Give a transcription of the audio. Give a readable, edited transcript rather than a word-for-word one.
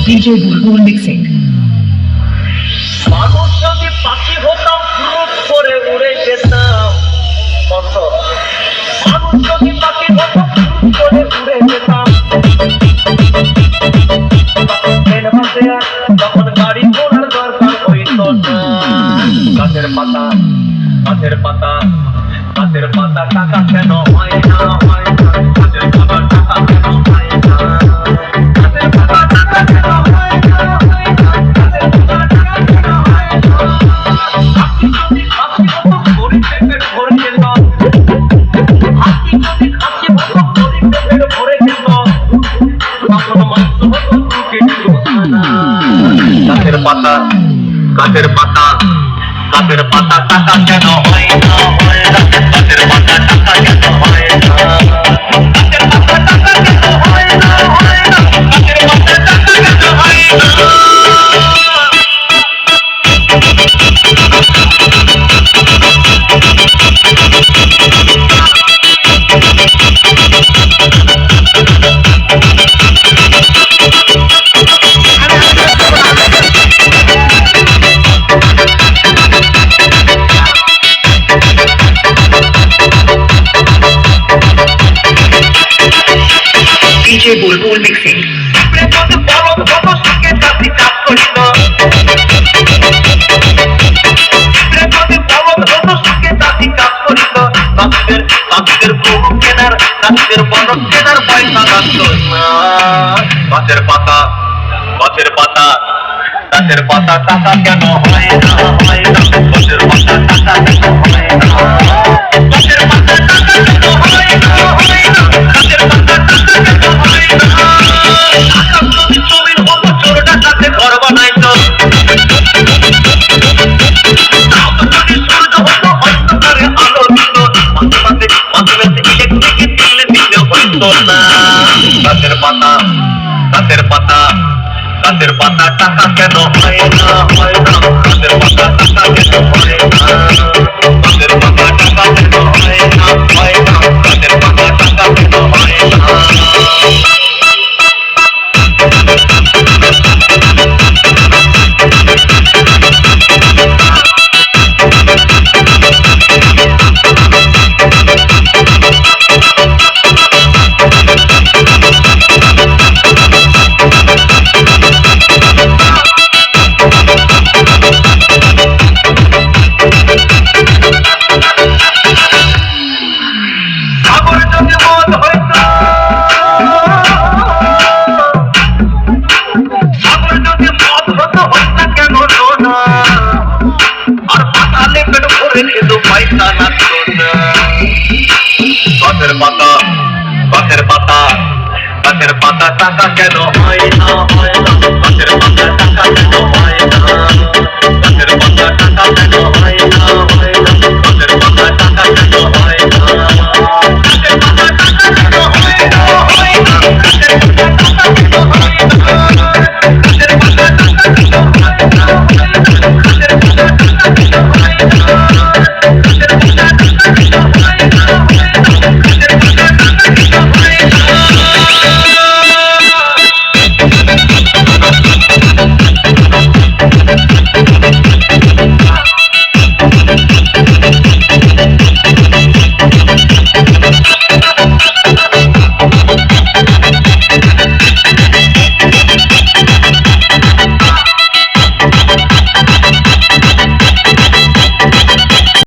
DJ Bulbul mixing. মানুষ যদি পাখি হতাম ফুরুত করে উড়ে যেতাম কত মানুষ যদি পাখি হতাম ফুরুত করে উড়ে যেতাম তখন গাড়ি ঘোড়ার দরকার হইত না গাছের পাতা গাছের পাতা গাছের পাতা টাকা কেন হয় না হয় না গাছের পাতা টাকা কেন হয় না গাছের পাতা টাকা কেন হয় না হয় না গাছের পাতা টাকা কেন হয় না আপনি যদি খাসি মতো গরিব পেটের ভরে যেত আপনি যদি খাসি মতো গরিব পেটের ভরে যেত তখন মাংস হতো দুকে না গাছের পাতা গাছের পাতা গাছের পাতা টাকা কেন হয় না হয় না গাছের পাতা টাকা কেন হয় না গাছের পাতা টাকা কেন হয় না হয় না গাছের পাতা টাকা কেন হয় না DJ Bulbul mixing. প্রেমতে বরং কত সুখে তাতি চাপ করিত প্রেমতে বরং কত সুখে তাতি চাপ করিত তাদের গরু কেনার তাদের বরং কেনার পয়সা লাগতো না গাছের পাতা গাছের পাতা গাছের পাতা টাকা কেন হয় না হয় না গাছের পাতা টাকা কেন হয় না গাছের পাতা টাকা কেন হয় না হয় না গাছের পাতা টাকা কেন হয় না টাকা যদি জমির মতো চোরটা কাছে ঘর বানাইতো যদি সূর্য হতো অন্ধকারে আলো দিত মাঝে মাঝে ইলেকট্রিকে তুলে দিতে হইতো না গাছের পাতা গাছের পাতা গাছের পাতা টাকা কেন হয় না হয় না গাছের পাতা টাকা কেন হয় না গাছের পাতা টাকা কেন হয় না হয় না গাছের পাতা টাকা কেন হয় না গাছের পাতা গাছের পাতা টাকা কেন হয় না